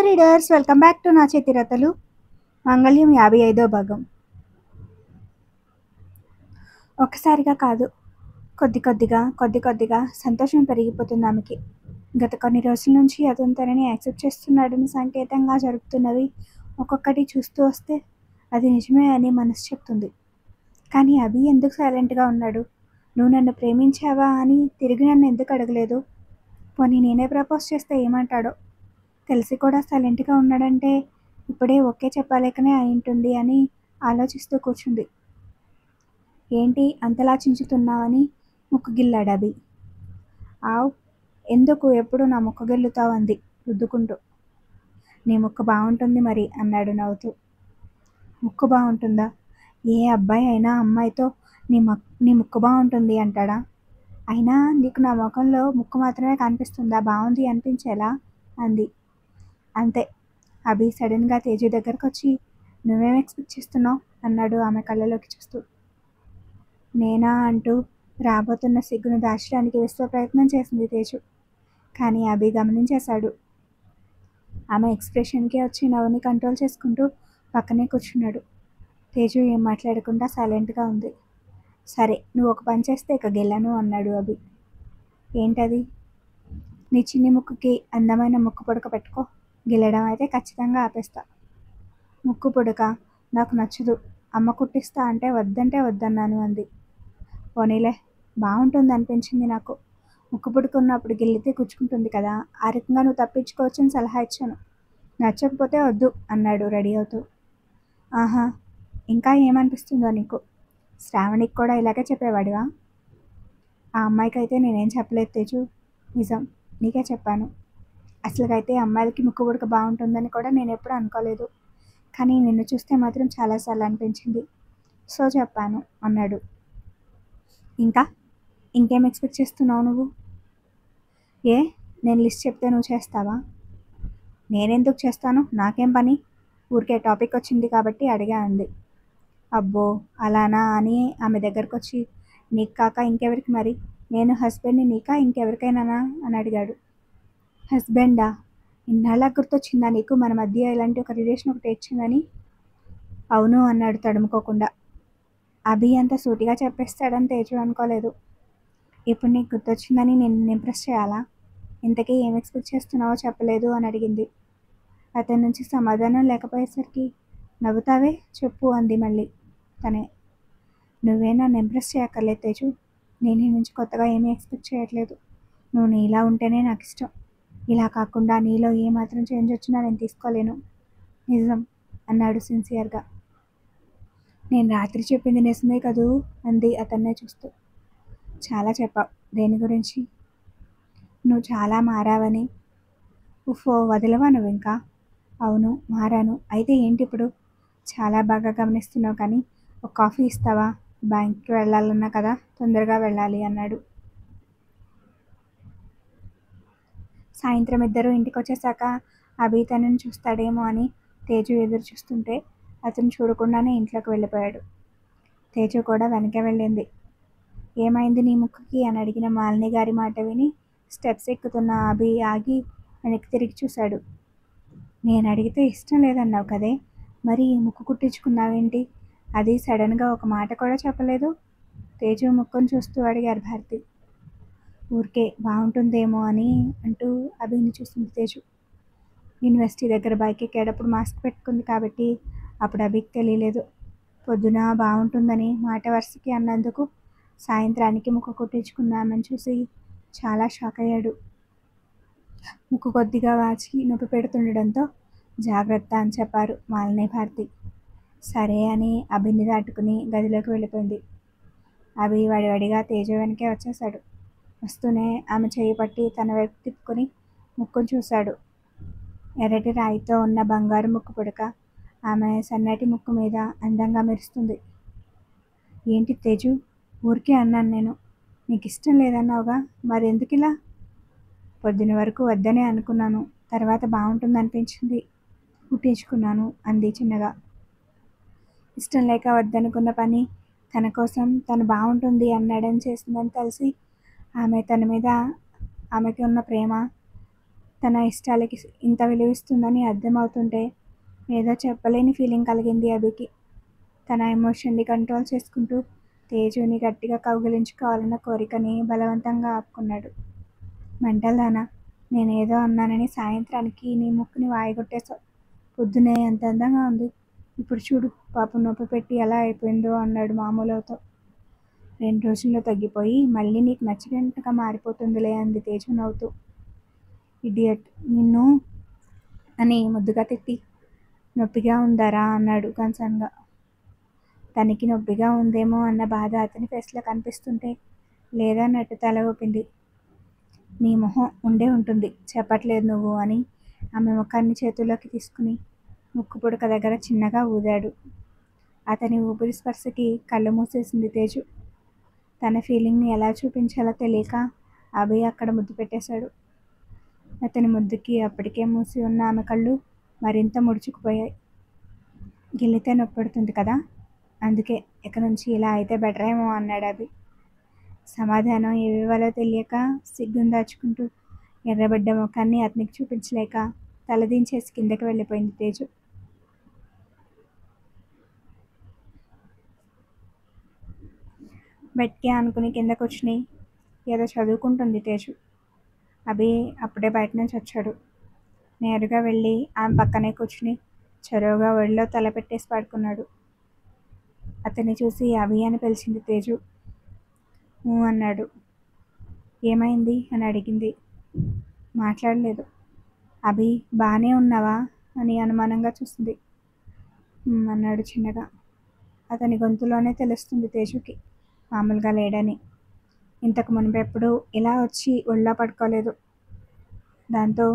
Readers, welcome back to నా చేతిరతలు మంగళ్యం 55వ భాగం. ఒక్కసారిగా కాదు, కొద్ది కొద్దిగా సంతోషం పెరిగిపోతుంది ఆమెకి. గత కొన్ని రోజుల నుంచి అతను తనని యాక్సెప్ట్ చేస్తున్నాడని సంకేతంగా జరుగుతున్నవి ఒక్కొక్కటి చూస్తూ వస్తే అది నిజమే అని మనసు చెప్తుంది. కానీ అభి ఎందుకు సైలెంట్గా ఉన్నాడు? నువ్వు నన్ను ప్రేమించావా అని తిరిగి నన్ను ఎందుకు అడగలేదు? పోనీ నేనే ప్రపోజ్ చేస్తే ఏమంటాడో? తెలిసి కూడా సైలెంట్గా ఉన్నాడంటే ఇప్పుడే ఓకే చెప్పలేకనే అయింటుంది అని ఆలోచిస్తూ కూర్చుంది. ఏంటి అంతలా చించుతున్నావని ముక్కు గిల్లాడు అభి. ఆవ్, ఎందుకు ఎప్పుడు నా ముక్కు గిల్లుతావు అంది రుద్దుకుంటూ. నీ ముక్కు బాగుంటుంది మరి అన్నాడు నవ్వుతూ. ముక్కు బాగుంటుందా? ఏ అబ్బాయి అయినా అమ్మాయితో నీ ముక్కు బాగుంటుంది అంటాడా? అయినా నీకు నా ముఖంలో ముక్కు మాత్రమే కనిపిస్తుందా బాగుంది అనిపించేలా అంది. అంతే. అభి సడన్గా తేజు దగ్గరకు వచ్చి నువ్వేం ఎక్స్పెక్ట్ చేస్తున్నావు అన్నాడు ఆమె కళ్ళలోకి చూస్తూ. నేనా అంటూ రాబోతున్న సిగ్గును దాచడానికి విశ్వ ప్రయత్నం చేసింది తేజు. కానీ అభి గమనించేశాడు. ఆమె ఎక్స్ప్రెషన్కి వచ్చి నవ్వుని కంట్రోల్ చేసుకుంటూ పక్కనే కూర్చున్నాడు. తేజు ఏం మాట్లాడకుండా సైలెంట్గా ఉంది. సరే, నువ్వు ఒక పని చేస్తే ఇక గెలను అన్నాడు అభి. ఏంటది? నీ చిన్ని ముక్కుకి అందమైన ముక్కు పొడక పెట్టుకో. గిల్లడం అయితే ఖచ్చితంగా ఆపేస్తా. ముక్కు పుడక నాకు నచ్చదు, అమ్మ కుట్టిస్తా అంటే వద్దన్నాను అంది. పోనీలే, బాగుంటుంది అనిపించింది నాకు. ముక్కు పుడుకున్నప్పుడు గిల్లితే గుచ్చుకుంటుంది కదా, ఆ రకంగా నువ్వు తప్పించుకోవచ్చని సలహా ఇచ్చాను. నచ్చకపోతే వద్దు అన్నాడు రెడీ అవుతూ. ఆహా, ఇంకా ఏమనిపిస్తుందో నీకు? శ్రావణికి కూడా ఇలాగే చెప్పేవాడివా? ఆ అమ్మాయికి అయితే నేనేం చెప్పలేదు తేజు, నిజం, నీకే చెప్పాను. అసలుకైతే అమ్మాయిలకి ముక్కు పుడక బాగుంటుందని కూడా నేను ఎప్పుడూ అనుకోలేదు. కానీ నిన్ను చూస్తే మాత్రం చాలాసార్లు అనిపించింది, సో చెప్పాను అన్నాడు. ఇంకేం ఎక్స్పెక్ట్ చేస్తున్నావు నువ్వు? ఏ, నేను లిస్ట్ చెప్తే నువ్వు చేస్తావా? నేనెందుకు చేస్తాను, నాకేం పని? ఊరికే టాపిక్ వచ్చింది కాబట్టి అడిగా అంది. అబ్బో అలానా అని ఆమె దగ్గరకు వచ్చి నీకు కాక ఇంకెవరికి మరి? నేను హస్బెండ్ని నీకా ఇంకెవరికైనానా అని అడిగాడు. హస్బెండా? ఇన్నాళ్ళ గుర్తొచ్చిందా నీకు మన మధ్య ఇలాంటి ఒక రిలేషన్ ఒకటి వచ్చిందని? అవును అన్నాడు తడుముకోకుండా. అభి అంత సూటిగా చెప్పేస్తాడని తేజు అనుకోలేదు. ఇప్పుడు నీకు గుర్తొచ్చిందని నేను ఇంప్రెస్ చేయాలా? ఇంతకీ ఏం ఎక్స్పెక్ట్ చేస్తున్నావో చెప్పలేదు అని అడిగింది. అతని నుంచి సమాధానం లేకపోయేసరికి నవ్వుతావే చెప్పు అంది మళ్ళీ తనే. నువ్వే నన్ను ఇంప్రెస్ చేయక్కర్లేదు తేజు, నేను నీ నుంచి కొత్తగా ఏమీ ఎక్స్పెక్ట్ చేయట్లేదు. నువ్వు నీలా ఉంటేనే నాకు ఇష్టం. ఇలా కాకుండా నీలో ఏమాత్రం చేంజ్ వచ్చినా నేను తీసుకోలేను, నిజం అన్నాడు సిన్సియర్గా. నేను రాత్రి చెప్పింది నిజమే కదూ అంది అతన్నే చూస్తూ. చాలా చెప్పావు. దేని గురించి? నువ్వు చాలా మారావని. ఉఫో, వదలవా నువ్వు ఇంకా? అవును మారాను. అయితే ఏంటి ఇప్పుడు? చాలా బాగా గమనిస్తున్నావు. కానీ ఒక కాఫీ ఇస్తావా? బ్యాంక్కి వెళ్ళాలన్నా కదా, తొందరగా వెళ్ళాలి అన్నాడు. సాయంత్రం ఇద్దరు ఇంటికి వచ్చేసాక అభి తనని చూస్తాడేమో అని తేజు ఎదురు చూస్తుంటే అతను చూడకుండానే ఇంట్లోకి వెళ్ళిపోయాడు. తేజు కూడా వెనకే వెళ్ళింది. ఏమైంది నీ ముక్కుకి అని అడిగిన మాలిని గారి మాట విని స్టెప్స్ ఎక్కుతున్న అభి ఆగి వెనక్కి తిరిగి చూశాడు. నేను అడిగితే ఇష్టం లేదన్నావు కదే, మరి ముక్కు కుట్టించుకున్నావేంటి? అది సడన్గా ఒక మాట కూడా చెప్పలేదు. తేజు ముక్కును చూస్తూ అడిగారు భారతి. ఊరికే బాగుంటుందేమో అని అంటూ అభిని చూస్తుంది తేజు. యూనివర్సిటీ దగ్గర బైక్ ఎక్కేటప్పుడు మాస్క్ పెట్టుకుంది కాబట్టి అప్పుడు అభికి తెలియలేదు. పొద్దున బాగుంటుందని మాట వరుసకి అన్నందుకు సాయంత్రానికి ముక్కు కుట్టించుకున్నామని చూసి చాలా షాక్ అయ్యాడు. ముక్కు కొద్దిగా వాచి నొప్పి పెడుతుండడంతో జాగ్రత్త అని చెప్పారు మాలిని భారతి. సరే అని అభిని దాటుకుని గదిలోకి వెళ్ళిపోయింది. అభి వడివడిగా తేజు వెనకే వచ్చేశాడు. వస్తూనే ఆమె చేయి పట్టి తన వైపు తిప్పుకొని ముక్కును చూశాడు. ఎర్రటి రాయితో ఉన్న బంగారు ముక్కు పుడక ఆమె సన్నటి ముక్కు మీద అందంగా మెరుస్తుంది. ఏంటి తేజు, ఊరికే అన్నాను నేను. నీకు ఇష్టం లేదన్నావుగా, మరెందుకు ఇలా? పొద్దున వరకు వద్దనే అనుకున్నాను, తర్వాత బాగుంటుంది అనిపించింది, కుట్టించుకున్నాను అంది చిన్నగా. ఇష్టం లేక వద్దనుకున్న పని తన కోసం తను బాగుంటుంది అన్నాడని చేసిందని తెలిసి ఆమె తన మీద ఆమెకి ఉన్న ప్రేమ తన ఇష్టాలకి ఇంత విలువిస్తుందని అర్థమవుతుంటే ఏదో చెప్పలేని ఫీలింగ్ కలిగింది అభికి. తన ఎమోషన్ని కంట్రోల్ చేసుకుంటూ తేజుని గట్టిగా కౌగిలించుకోవాలన్న కోరికని బలవంతంగా ఆపుకున్నాడు. మెంటల్దానా, నేనేదో అన్నానని సాయంత్రానికి నీ ముక్కుని వాయగొట్టేశావు. పొద్దునే ఎంత అందంగా ఉంది, ఇప్పుడు చూడు పాపం నొప్పి పెట్టి ఎలా అయిపోయిందో అన్నాడు మామూలుతో. 2 రోజుల్లో తగ్గిపోయి మళ్ళీ నీకు నచ్చినట్టుగా మారిపోతుందిలే అంది తేజు నవ్వుతూ. ఇడియట్ నిన్ను అని ముద్దుగా తిట్టి. నొప్పిగా ఉందారా అన్నాడు కన్సర్న్గా. తనకి నొప్పిగా ఉందేమో అన్న బాధ అతని ఫేస్లో కనిపిస్తుంటే లేదన్నట్టు తల ఊపింది. నీ మొహం ఉండే ఉంటుంది, చెప్పట్లేదు నువ్వు అని ఆమె ముఖాన్ని చేతుల్లోకి తీసుకుని ముక్కు పుడక దగ్గర చిన్నగా ఊదాడు. అతని ఊపిరి స్పర్శకి కళ్ళు మూసేసింది తేజు. తన ఫీలింగ్ని ఎలా చూపించాలో తెలియక అభి అక్కడ ముద్దు పెట్టేశాడు. అతని ముద్దుకి అప్పటికే మూసి ఉన్న ఆమె కళ్ళు మరింత ముడుచుకుపోయాయి. గిల్లితే నొప్పి పెడుతుంది కదా, అందుకే ఇక నుంచి ఇలా అయితే బెటర్ ఏమో అన్నాడు అభి. సమాధానం ఏమివ్వాలో తెలియక సిగ్గును దాచుకుంటూ ఎర్రబడ్డ ముఖాన్ని అతనికి చూపించలేక తలదించేసి కిందకి వెళ్ళిపోయింది తేజు. బెడ్కి ఆనుకుని కింద కూర్చుని ఏదో చదువుకుంటుంది తేజు. అభి అప్పుడే బయట నుంచి వచ్చాడు. నేరుగా వెళ్ళి ఆమె పక్కనే కూర్చుని చొరవగా ఒడిలో తల పెట్టేసి పడుకున్నాడు. అతన్ని చూసి అభి అని పిలిచింది తేజు. అన్నాడు. ఏమైంది అని అడిగింది. మాట్లాడలేదు. అభి బాగానే ఉన్నావా అని అనుమానంగా చూసింది. అన్నాడు చిన్నగా. అతని గొంతులోనే తెలుస్తుంది తేజుకి మామూలుగా లేడని. ఇంతకు మునుపెప్పుడు ఇలా వచ్చి ఒళ్ళో పడుకోలేదు. దాంతో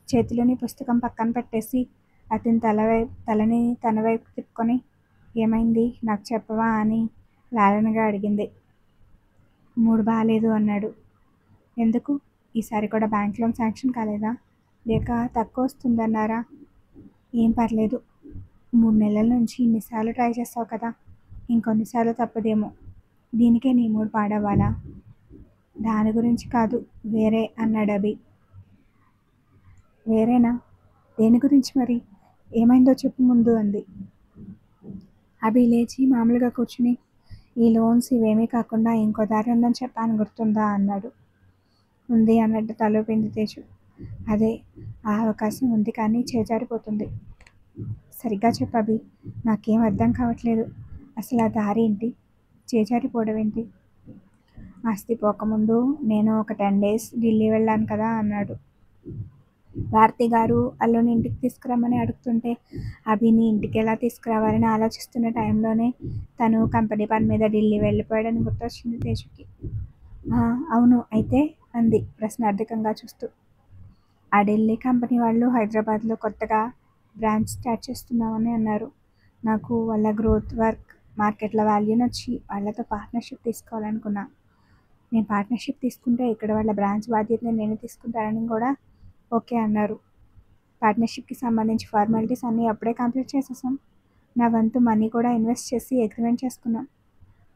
చేతిలోని పుస్తకం పక్కన పెట్టేసి అతని తలని తన వైపు తిప్పుకొని ఏమైంది నాకు చెప్పవా అని లాలనగా అడిగింది. మూడు బాగాలేదు అన్నాడు. ఎందుకు? ఈసారి కూడా బ్యాంక్ లోన్ శాంక్షన్ కాలేదా, లేక తక్కువ వస్తుందన్నారా? ఏం పర్లేదు, 3 నెలల నుంచి ఇన్నిసార్లు ట్రై చేస్తావు కదా, ఇంకొన్నిసార్లు తప్పదేమో. దీనికే నీ మూడు పాడవ్వాలా? దాని గురించి కాదు, వేరే అన్నాడు అభి. వేరేనా? దేని గురించి మరి? ఏమైందో చెప్పు ముందు అంది. అభి లేచి మామూలుగా కూర్చుని ఈ లోన్స్ ఇవేమీ కాకుండా ఇంకో దారి ఉందని చెప్పాను గుర్తుందా అన్నాడు. ఉంది అన్నట్టు తలూపింది తేజు. అదే, ఆ అవకాశం ఉంది కానీ చేజారిపోతుంది. సరిగ్గా చెప్పు అభి, నాకేం అర్థం కావట్లేదు. అసలు ఆ దారి ఏంటి? చేజారిపోవడం ఏంటి? ఆస్తి పోకముందు నేను ఒక 10 days ఢిల్లీ వెళ్ళాను కదా అన్నాడు. భారతి గారు అల్లుని ఇంటికి తీసుకురమ్మని అడుగుతుంటే అభిని ఇంటికి ఎలా తీసుకురావాలని ఆలోచిస్తున్న టైంలోనే తను కంపెనీ పని మీద ఢిల్లీ వెళ్ళిపోయాడని గుర్తొచ్చింది తేజుకి. అవును అయితే అంది ప్రశ్నార్థకంగా చూస్తూ. ఆ ఢిల్లీ కంపెనీ వాళ్ళు హైదరాబాద్లో కొత్తగా బ్రాంచ్ స్టార్ట్ చేస్తున్నామని అన్నారు. నాకు వాళ్ళ గ్రోత్ వర్క్ మార్కెట్ల వాల్యూ నచ్చి వాళ్ళతో పార్ట్నర్షిప్ తీసుకోవాలనుకున్నా. నేను పార్ట్నర్షిప్ తీసుకుంటే ఇక్కడ వాళ్ళ బ్రాంచ్ బాధ్యతని నేను తీసుకుంటానని కూడా ఓకే అన్నారు. పార్ట్నర్షిప్కి సంబంధించి ఫార్మాలిటీస్ అన్నీ అప్పుడే కంప్లీట్ చేసేసాం. నా వంతు మనీ కూడా ఇన్వెస్ట్ చేసి అగ్రిమెంట్ చేసుకున్నాం.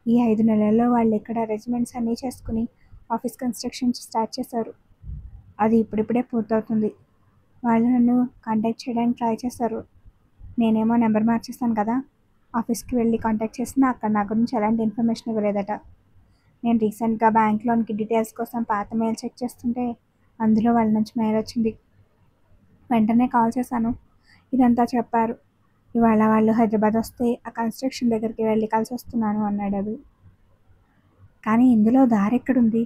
ఈ 5 నెలల్లో వాళ్ళు ఇక్కడ అరేంజ్మెంట్స్ అన్నీ చేసుకుని ఆఫీస్ కన్స్ట్రక్షన్ స్టార్ట్ చేశారు. అది ఇప్పుడిప్పుడే పూర్తవుతుంది. వాళ్ళు నన్ను కాంటాక్ట్ చేయడానికి ట్రై చేశారు. నేనేమో నెంబర్ మార్చేస్తాను కదా, ఆఫీస్కి వెళ్ళి కాంటాక్ట్ చేసినా అక్కడ నా గురించి ఎలాంటి ఇన్ఫర్మేషన్ ఇవ్వలేదట. నేను రీసెంట్గా బ్యాంక్ లోన్కి డీటెయిల్స్ కోసం పాత మెయిల్ చెక్ చేస్తుంటే అందులో వాళ్ళ నుంచి మెయిల్ వచ్చింది. వెంటనే కాల్ చేశాను. ఇదంతా చెప్పారు. ఇవాళ వాళ్ళు హైదరాబాద్ వస్తే ఆ కన్స్ట్రక్షన్ దగ్గరికి వెళ్ళి కలిసి వస్తున్నాను అన్నాడు అభి. కానీ ఇందులో దారి ఎక్కడుంది?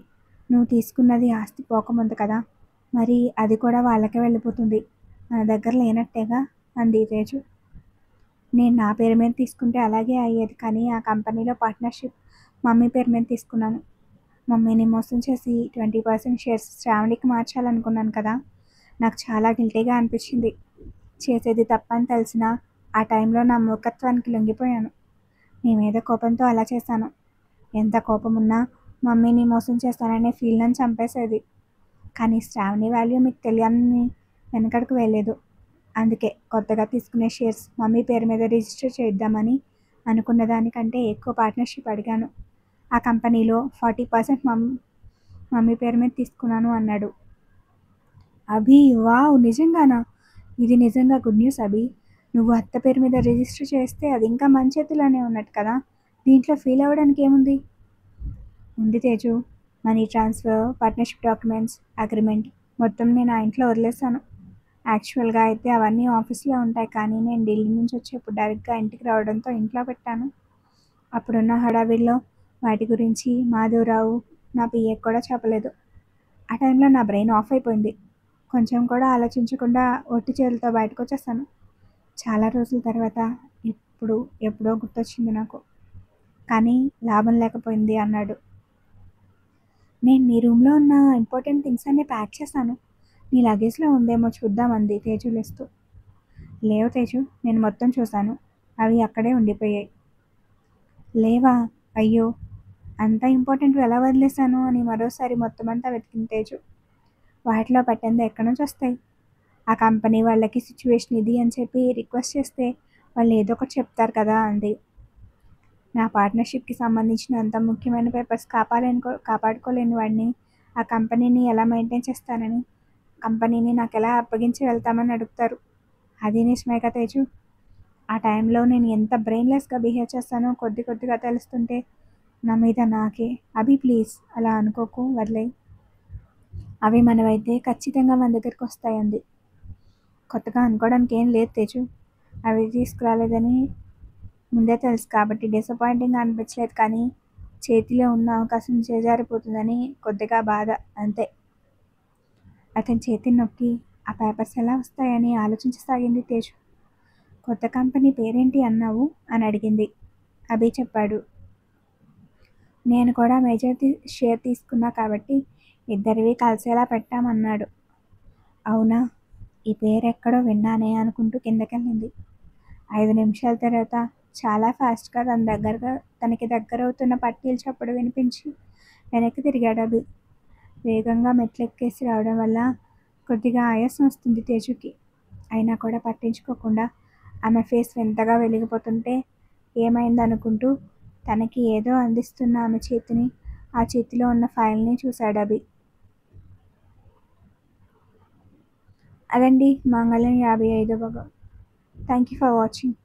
నువ్వు తీసుకున్నది ఆస్తి పోకముందు కదా, మరి అది కూడా వాళ్ళకే వెళ్ళిపోతుంది. మన దగ్గర లేనట్టేగా అంది తేజు. నేను నా పేరు మీద తీసుకుంటే అలాగే అయ్యేది, కానీ ఆ కంపెనీలో పార్ట్నర్షిప్ మమ్మీ పేరు మీద తీసుకున్నాను. మమ్మీని మోసం చేసి 20% షేర్స్ శ్రావణికి మార్చాలనుకున్నాను కదా, నాకు చాలా గిల్టీగా అనిపించింది. చేసేది తప్పని తెలిసినా ఆ టైంలో నా మూర్ఖత్వానికి లొంగిపోయాను. నీ మీద కోపంతో అలా చేశాను. ఎంత కోపం ఉన్నా మమ్మీని మోసం చేస్తాననే ఫీల్ నన్ను చంపేసేది. కానీ శ్రావణి వాల్యూ మీకు తెలియని వెనకడుకు వెళ్ళలేదు. అందుకే కొత్తగా తీసుకునే షేర్స్ మమ్మీ పేరు మీద రిజిస్టర్ చేద్దామని అనుకున్న దానికంటే ఎక్కువ పార్ట్నర్షిప్ అడిగాను. ఆ కంపెనీలో 40% మమ్మీ పేరు మీద తీసుకున్నాను అన్నాడు. అభి, వావ్! నిజంగానా? ఇది నిజంగా గుడ్ న్యూస్ అభి. నువ్వు అత్త పేరు మీద రిజిస్టర్ చేస్తే అది ఇంకా మన చేతిలోనే ఉన్నట్టు కదా! దీంట్లో ఫీల్ అవ్వడానికి ఏముంది? ఉంది Teju. Money transfer, partnership documents, agreement మొత్తం నేను ఆ ఇంట్లో వదిలేసాను. యాక్చువల్‌గా అయితే అవన్నీ ఆఫీస్‌లో ఉంటాయి కానీ నేను ఢిల్లీ నుంచి వచ్చేప్పుడు డైరెక్ట్‌గా ఇంటికి రావడంతో ఇంట్లో పెట్టాను. అప్పుడున్న హడావిడిలో వాటి గురించి మాధవరావు నా పిఏకి కూడా చెప్పలేదు. ఆ టైంలో నా బ్రెయిన్ ఆఫ్ అయిపోయింది. కొంచెం కూడా ఆలోచించకుండా ఒట్టి చేతులతో బయటకొచ్చేసాను. చాలా రోజుల తర్వాత ఇప్పుడు ఎప్పుడో గుర్తొచ్చింది నాకు. కానీ లాభం లేకపోయింది అన్నాడు. నేను నీ రూమ్‌లో ఉన్న ఇంపార్టెంట్ థింగ్స్ అన్నీ ప్యాక్ చేశాను. నీ లగేజ్‌లో ఉందేమో చూద్దాం అంది తేజు లేస్తూ. లేవు తేజు, నేను మొత్తం చూశాను. అవి అక్కడే ఉండిపోయాయి. లేవా? అయ్యో! అంత ఇంపార్టెంట్‌వి ఎలా వదిలేశాను అని మరోసారి మొత్తమంతా వెతికింది తేజు. వాటిలో పట్టింది ఎక్కడి నుంచొస్తాయి? ఆ కంపెనీ వాళ్ళకి సిచ్యువేషన్ ఇది అని చెప్పి రిక్వెస్ట్ చేస్తే వాళ్ళు ఏదో ఒకటి చెప్తారు కదా అంది. నా పార్ట్నర్షిప్కి సంబంధించిన అంత ముఖ్యమైన పేపర్స్ కాపాడుకోలేని వాడిని ఆ కంపెనీని ఎలా మెయింటైన్ చేస్తానని, కంపెనీని నాకు ఎలా అప్పగించి వెళ్తామని అడుగుతారు. అది నిజమేగా తేజు. ఆ టైంలో నేను ఎంత బ్రెయిన్లెస్గా బిహేవ్ చేస్తానో కొద్ది కొద్దిగా తెలుస్తుంటే నా మీద నాకే. అభి ప్లీజ్ అలా అనుకోకు, వదిలేయ్. అవి మనవైతే ఖచ్చితంగా మన దగ్గరికి వస్తాయంది. కొత్తగా అనుకోవడానికి ఏం లేదు తేజు. అవి తీసుకురాలేదని ముందే తెలుసు కాబట్టి డిసప్పాయింటింగ్గా అనిపించలేదు కానీ చేతిలో ఉన్న అవకాశం చేజారిపోతుందని కొద్దిగా బాధ అంతే. అతని చేతిని నొక్కి ఆ పేపర్స్ ఎలా వస్తాయని ఆలోచించసాగింది తేజు. కొత్త కంపెనీ పేరేంటి అన్నావు అని అడిగింది. అభి చెప్పాడు. నేను కూడా మేజర్ షేర్ తీసుకున్నా కాబట్టి ఇద్దరివి కలిసేలా పెట్టామన్నాడు. అవునా, ఈ పేరు ఎక్కడో విన్నానే అనుకుంటూ కిందకెళ్ళింది. 5 నిమిషాల తర్వాత చాలా ఫాస్ట్గా తనకి దగ్గరవుతున్న పట్టీలు చప్పుడు వినిపించి వెనక్కి తిరిగాడు అభి. వేగంగా మెట్లెక్కేసి రావడం వల్ల కొద్దిగా ఆయాసం వస్తుంది తేజుకి. అయినా కూడా పట్టించుకోకుండా ఆమె ఫేస్ వింతగా వెలిగిపోతుంటే ఏమైందనుకుంటూ తనకి ఏదో అందిస్తున్న ఆమె చేతిని, ఆ చేతిలో ఉన్న ఫైల్ని చూశాడు అభి. అదండి మాంగళ్యం 55వ భాగం. Thank you for watching.